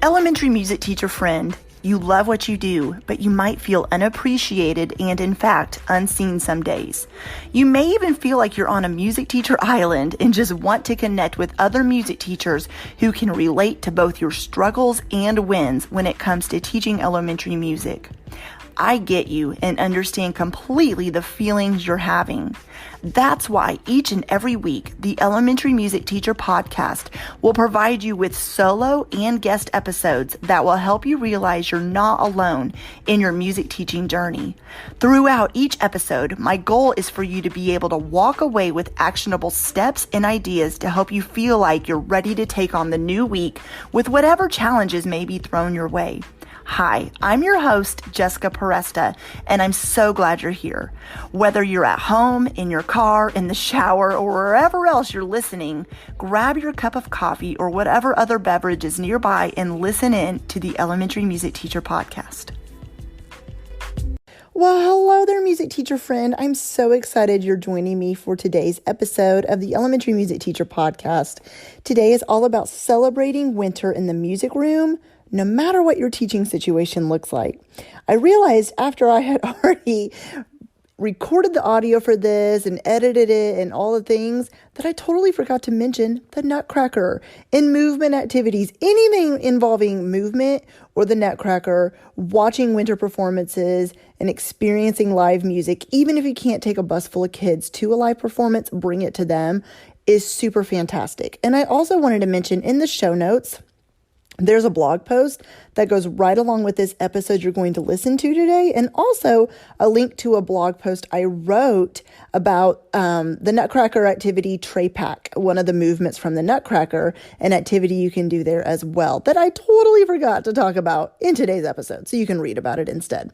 Elementary music teacher friend, you love what you do, but you might feel unappreciated and, in fact, unseen some days. You may even feel like you're on a music teacher island and just want to connect with other music teachers who can relate to both your struggles and wins when it comes to teaching elementary music. I get you and understand completely the feelings you're having. That's why each and every week, the Elementary Music Teacher Podcast will provide you with solo and guest episodes that will help you realize you're not alone in your music teaching journey. Throughout each episode, my goal is for you to be able to walk away with actionable steps and ideas to help you feel like you're ready to take on the new week with whatever challenges may be thrown your way. Hi, I'm your host, Jessica Peresta, and I'm so glad you're here. Whether you're at home, in your car, in the shower, or wherever else you're listening, grab your cup of coffee or whatever other beverage is nearby and listen in to the Elementary Music Teacher Podcast. Well, hello there, music teacher friend. I'm so excited you're joining me for today's episode of the Elementary Music Teacher Podcast. Today is all about celebrating winter in the music room, no matter what your teaching situation looks like. I realized after I had already recorded the audio for this and edited it and all the things that I totally forgot to mention the Nutcracker in movement activities. Anything involving movement or the Nutcracker, watching winter performances and experiencing live music, even if you can't take a bus full of kids to a live performance, bring it to them, is super fantastic. And I also wanted to mention in the show notes, there's a blog post that goes right along with this episode you're going to listen to today, and also a link to a blog post I wrote about the Nutcracker activity tray pack, one of the movements from the Nutcracker, an activity you can do there as well that I totally forgot to talk about in today's episode, so you can read about it instead.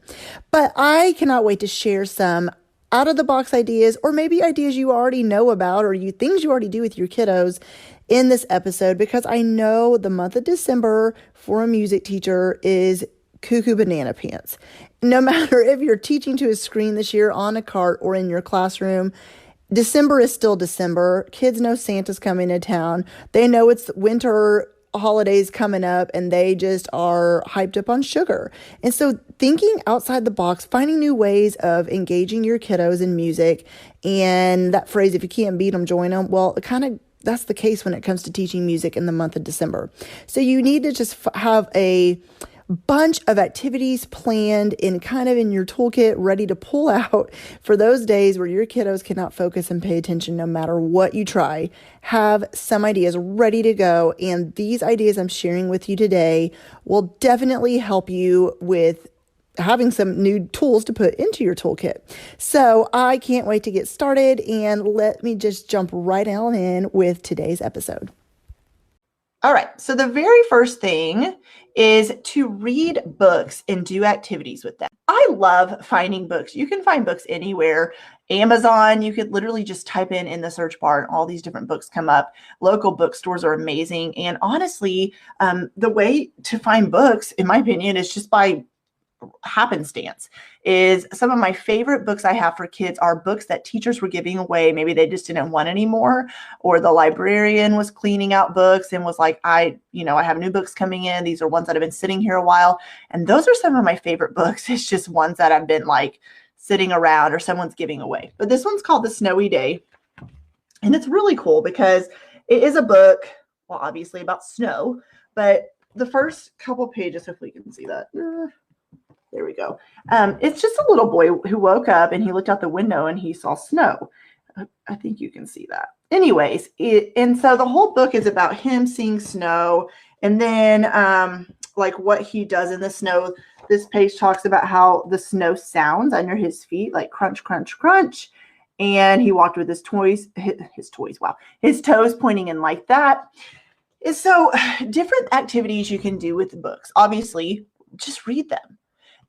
But I cannot wait to share some out-of-the-box ideas, or maybe ideas you already know about, or things you already do with your kiddos in this episode, because I know the month of December for a music teacher is cuckoo banana pants. No matter if you're teaching to a screen this year, on a cart, or in your classroom, December is still December. Kids know Santa's coming to town. They know it's winter holidays coming up, and they just are hyped up on sugar. And so thinking outside the box, finding new ways of engaging your kiddos in music, and that phrase, if you can't beat them, join them. Well, that's the case when it comes to teaching music in the month of December. So you need to just have a bunch of activities planned in your toolkit, ready to pull out for those days where your kiddos cannot focus and pay attention no matter what you try. Have some ideas ready to go. And these ideas I'm sharing with you today will definitely help you with having some new tools to put into your toolkit. So I can't wait to get started, and let me just jump right on in with today's episode. All right, so the very first thing is to read books and do activities with them. I love finding books. You can find books anywhere. Amazon, you could literally just type in the search bar and all these different books come up. Local bookstores are amazing. And honestly, the way to find books, in my opinion, is just by happenstance. Is some of my favorite books I have for kids are books that teachers were giving away. Maybe they just didn't want anymore, or the librarian was cleaning out books and was like, I have new books coming in. These are ones that have been sitting here a while. And those are some of my favorite books. It's just ones that have been like sitting around or someone's giving away. But this one's called The Snowy Day. And it's really cool because it is a book, well, obviously about snow, but the first couple pages, if we can see that. There we go. It's just a little boy who woke up and he looked out the window and he saw snow. I think you can see that. Anyways, and so the whole book is about him seeing snow, and then like what he does in the snow. This page talks about how the snow sounds under his feet, like crunch, crunch, crunch. And he walked with his toes pointing in like that. And so different activities you can do with the books. Obviously, just read them.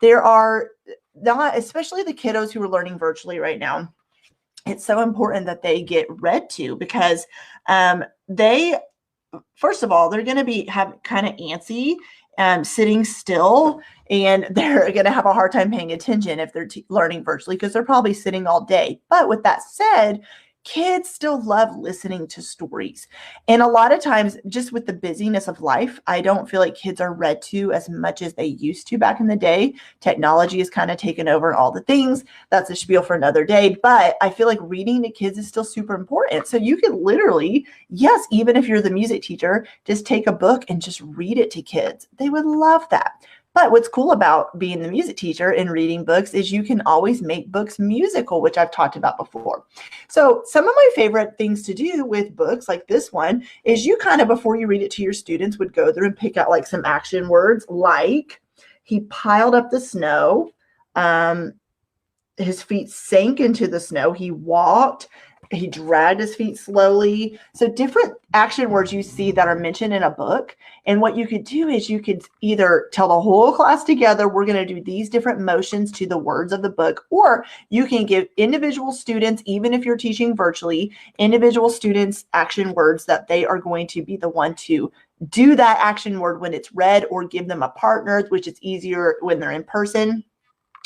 There are not, especially the kiddos who are learning virtually right now, it's so important that they get read to, because first of all, they're going to have kind of antsy, sitting still, and they're going to have a hard time paying attention if they're learning virtually, because they're probably sitting all day. But with that said, kids still love listening to stories. And a lot of times, just with the busyness of life, I don't feel like kids are read to as much as they used to back in the day. Technology has kind of taken over all the things. That's a spiel for another day. But I feel like reading to kids is still super important. So you could literally, yes, even if you're the music teacher, just take a book and just read it to kids. They would love that. But what's cool about being the music teacher and reading books is you can always make books musical, which I've talked about before. So some of my favorite things to do with books like this one is you kind of, before you read it to your students, would go through and pick out like some action words like he piled up the snow, his feet sank into the snow, he walked, he dragged his feet slowly. So different action words you see that are mentioned in a book. And what you could do is you could either tell the whole class together, we're going to do these different motions to the words of the book, or you can give individual students, even if you're teaching virtually, individual students action words that they are going to be the one to do that action word when it's read, or give them a partner, which is easier when they're in person.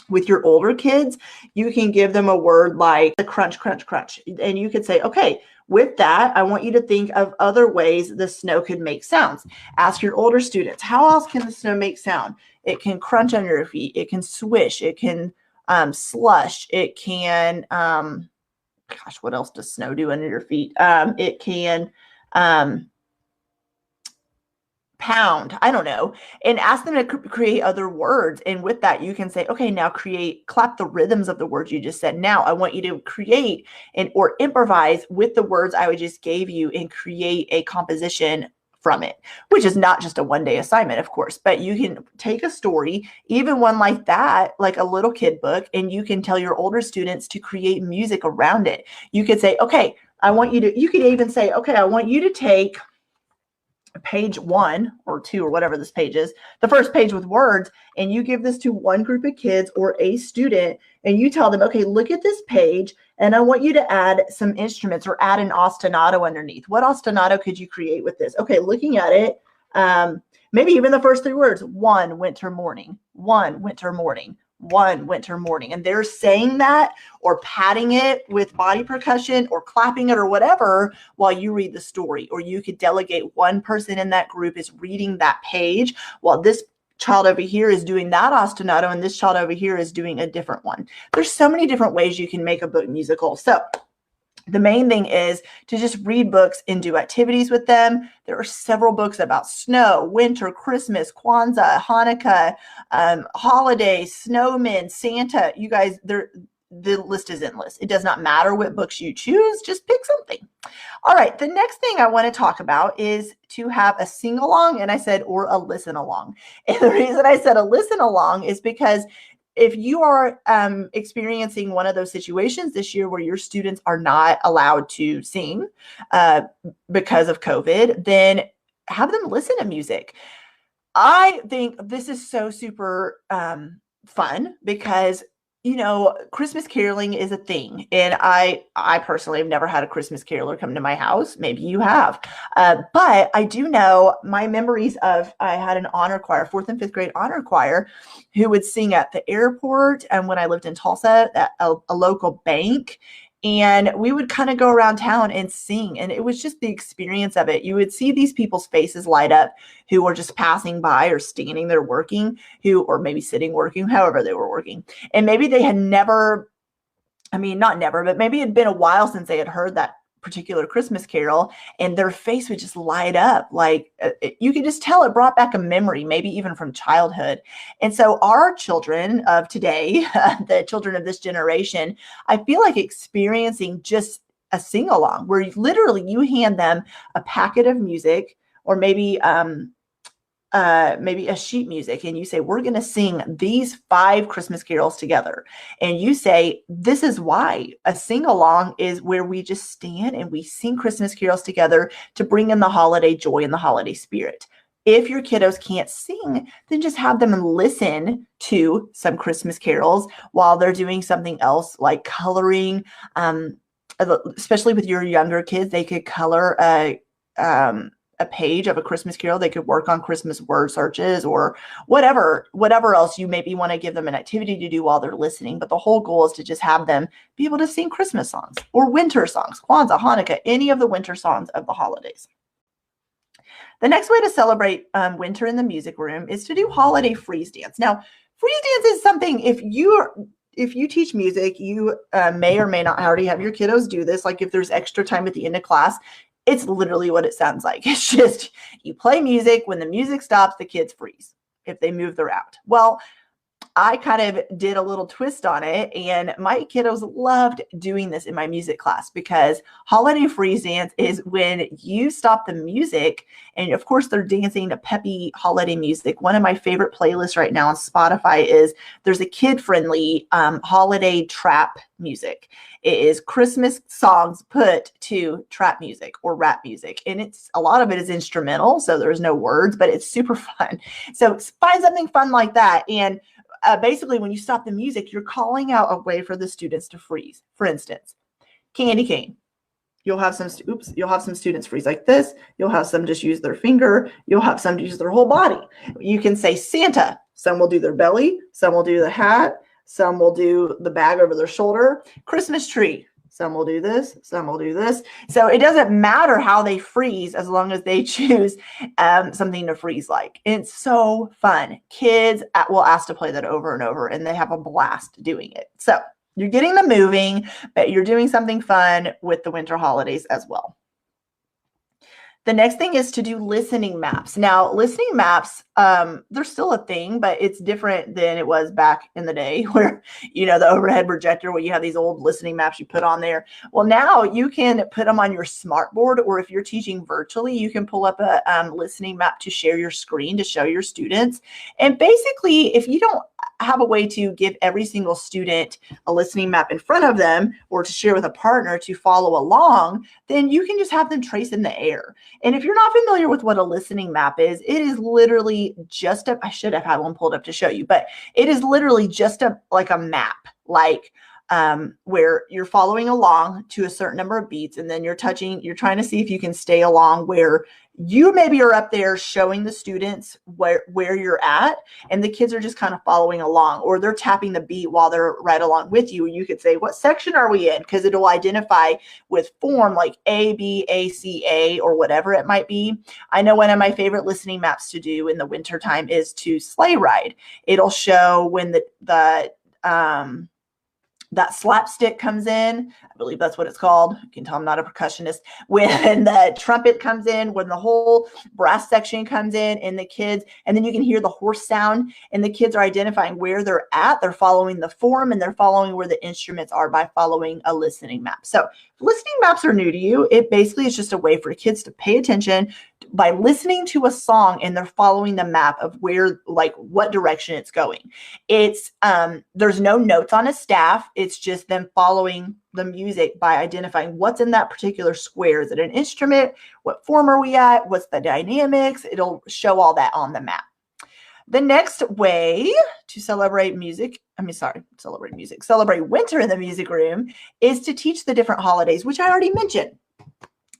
With your older kids, you can give them a word like the crunch, crunch, crunch. And you could say, okay, with that, I want you to think of other ways the snow could make sounds. Ask your older students, how else can the snow make sound? It can crunch under your feet. It can swish. It can slush. It can, gosh, what else does snow do under your feet? It can pound, I don't know, and ask them to create other words. And with that, you can say, okay, now clap the rhythms of the words you just said. Now I want you to create or improvise with the words I just gave you and create a composition from it, which is not just a one-day assignment, of course, but you can take a story, even one like that, like a little kid book, and you can tell your older students to create music around it. You could say, okay, you could even say, okay, I want you to take page 1 or 2 or whatever this page is, the first page with words, and you give this to one group of kids or a student, and you tell them, okay, look at this page, and I want you to add some instruments or add an ostinato underneath. What ostinato could you create with this? Okay, looking at it, maybe even the first 3 words, one winter morning, one winter morning, one winter morning. And they're saying that or patting it with body percussion or clapping it or whatever while you read the story. Or you could delegate one person in that group is reading that page while this child over here is doing that ostinato and this child over here is doing a different one. There's so many different ways you can make a book musical. So the main thing is to just read books and do activities with them. There are several books about snow, winter, Christmas, Kwanzaa, Hanukkah, holidays, snowmen, Santa. You guys, the list is endless. It does not matter what books you choose. Just pick something. All right. The next thing I want to talk about is to have a sing along, and I said, or a listen along. And the reason I said a listen along is because if you are experiencing one of those situations this year where your students are not allowed to sing because of COVID, then have them listen to music. I think this is so super fun because, you know, Christmas caroling is a thing. And I personally have never had a Christmas caroler come to my house. Maybe you have. But I do know my memories of, I had an honor choir, 4th and 5th grade honor choir, who would sing at the airport. And when I lived in Tulsa, at a local bank. And we would kind of go around town and sing. And it was just the experience of it. You would see these people's faces light up who were just passing by or standing there working, or maybe sitting working, however they were working. And maybe they had never, not never, but maybe it had been a while since they had heard that particular Christmas carol, and their face would just light up. Like you could just tell it brought back a memory, maybe even from childhood. And so our children of today, the children of this generation, I feel like experiencing just a sing-along where literally you hand them a packet of music, or maybe a sheet music, and you say, we're going to sing these 5 Christmas carols together. And you say, this is why a sing-along is where we just stand and we sing Christmas carols together to bring in the holiday joy and the holiday spirit. If your kiddos can't sing, then just have them listen to some Christmas carols while they're doing something else like coloring. Especially with your younger kids, they could color a page of a Christmas Carol. They could work on Christmas word searches or whatever else you maybe want to give them an activity to do while they're listening. But the whole goal is to just have them be able to sing Christmas songs or winter songs, Kwanzaa, Hanukkah, any of the winter songs of the holidays. The next way to celebrate winter in the music room is to do holiday freeze dance. Now, freeze dance is something, if you teach music, you may or may not already have your kiddos do this. Like if there's extra time at the end of class, it's literally what it sounds like. It's just you play music. When the music stops, the kids freeze if they move their out. Well, I kind of did a little twist on it, and my kiddos loved doing this in my music class because holiday freeze dance is when you stop the music, and of course they're dancing to peppy holiday music. One of my favorite playlists right now on Spotify is there's a kid-friendly holiday trap music. It is Christmas songs put to trap music or rap music, and it's a lot of it is instrumental, so there's no words, but it's super fun. So find something fun like that, and basically, when you stop the music, you're calling out a way for the students to freeze. For instance, candy cane. You'll have some students freeze like this. You'll have some just use their finger. You'll have some use their whole body. You can say Santa. Some will do their belly. Some will do the hat. Some will do the bag over their shoulder. Christmas tree. Some will do this. Some will do this. So it doesn't matter how they freeze as long as they choose something to freeze like. It's so fun. Kids will ask to play that over and over, and they have a blast doing it. So you're getting them moving, but you're doing something fun with the winter holidays as well. The next thing is to do listening maps. Now, listening maps, they're still a thing, but it's different than it was back in the day where, the overhead projector, where you have these old listening maps you put on there. Well, now you can put them on your smart board, or if you're teaching virtually, you can pull up a listening map to share your screen to show your students. And basically, if you don't have a way to give every single student a listening map in front of them or to share with a partner to follow along, then you can just have them trace in the air. And if you're not familiar with what a listening map is, it is literally just I should have had one pulled up to show you, but it is literally just like a map, like where you're following along to a certain number of beats, and then you're trying to see if you can stay along where you maybe are up there showing the students where you're at, and the kids are just kind of following along, or they're tapping the beat while they're right along with you. You could say, what section are we in? Because it'll identify with form like A, B, A, C, A, or whatever it might be. I know one of my favorite listening maps to do in the wintertime is to sleigh ride. It'll show when that slapstick comes in. I believe that's what it's called. You can tell I'm not a percussionist. When the trumpet comes in, when the whole brass section comes in, and then you can hear the horse sound, and the kids are identifying where they're at. They're following the form, and they're following where the instruments are by following a listening map. So if listening maps are new to you, it basically is just a way for kids to pay attention by listening to a song, and they're following the map of what direction it's going. It's there's no notes on a staff. It's just them following the music by identifying what's in that particular square. Is it an instrument? What form are we at? What's the dynamics? It'll show all that on the map. The next way to celebrate winter in the music room is to teach the different holidays, which I already mentioned.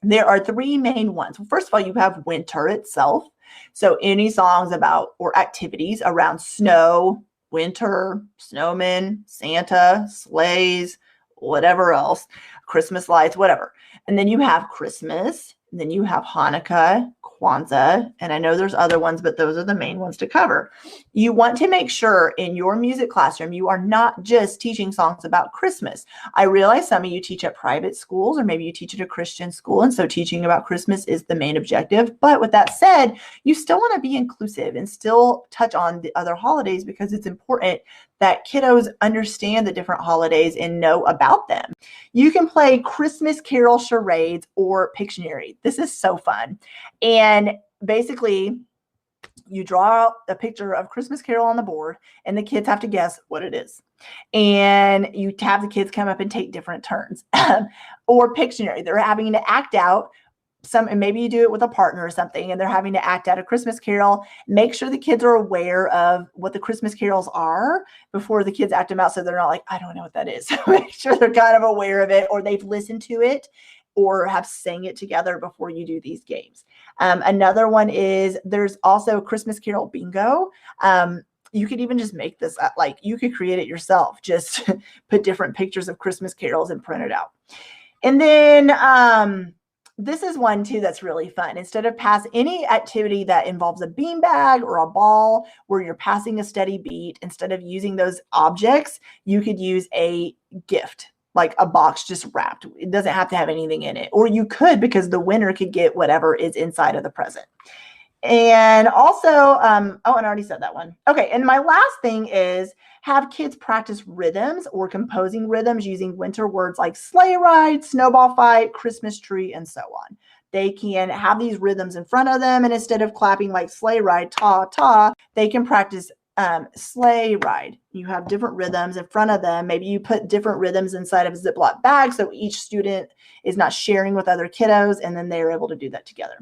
There are three main ones. Well, first of all, you have winter itself. So any songs about or activities around snow, winter, snowmen, Santa, sleighs, whatever else, Christmas lights, whatever. And then you have Christmas, and then you have Hanukkah, Kwanzaa, and I know there's other ones, but those are the main ones to cover. You want to make sure in your music classroom, you are not just teaching songs about Christmas. I realize some of you teach at private schools, or maybe you teach at a Christian school, and so teaching about Christmas is the main objective. But with that said, you still want to be inclusive and still touch on the other holidays, because it's important that kiddos understand the different holidays and know about them. You can play Christmas Carol charades or Pictionary. This is so fun. And basically, you draw a picture of Christmas Carol on the board, and the kids have to guess what it is. And you have the kids come up and take different turns. Or Pictionary, they're having to act out and maybe you do it with a partner or something, and they're having to act out a Christmas Carol. Make sure the kids are aware of what the Christmas carols are before the kids act them out, so they're not like, I don't know what that is. Make sure they're kind of aware of it, or they've listened to it or have sang it together before you do these games. Another one is there's also Christmas Carol bingo. You could even just make this up. Like you could create it yourself. Just put different pictures of Christmas carols and print it out. And then this is one too that's really fun. Instead of pass any activity that involves a beanbag or a ball where you're passing a steady beat, instead of using those objects, you could use a gift, like a box just wrapped. It doesn't have to have anything in it. Or you could, because the winner could get whatever is inside of the present. And also, and I already said that one. Okay, and my last thing is have kids practice rhythms or composing rhythms using winter words like sleigh ride, snowball fight, Christmas tree, and so on. They can have these rhythms in front of them, and instead of clapping like sleigh ride, ta, ta, they can practice sleigh ride. You have different rhythms in front of them. Maybe you put different rhythms inside of a Ziploc bag so each student is not sharing with other kiddos, and then they're able to do that together.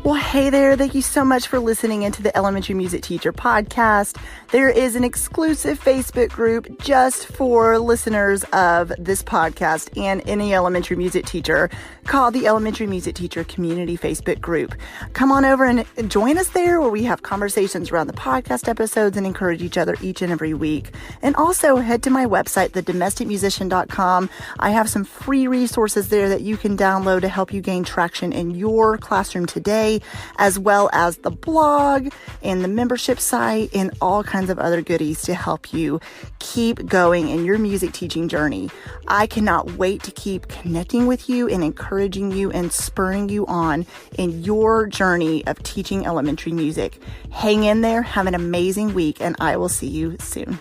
Well, hey there. Thank you so much for listening into the Elementary Music Teacher Podcast. There is an exclusive Facebook group just for listeners of this podcast and any elementary music teacher called the Elementary Music Teacher Community Facebook Group. Come on over and join us there where we have conversations around the podcast episodes and encourage each other each and every week. And also head to my website, thedomesticmusician.com. I have some free resources there that you can download to help you gain traction in your classroom today, as well as the blog and the membership site and all kinds of other goodies to help you keep going in your music teaching journey. I cannot wait to keep connecting with you and encouraging you and spurring you on in your journey of teaching elementary music. Hang in there, have an amazing week, and I will see you soon.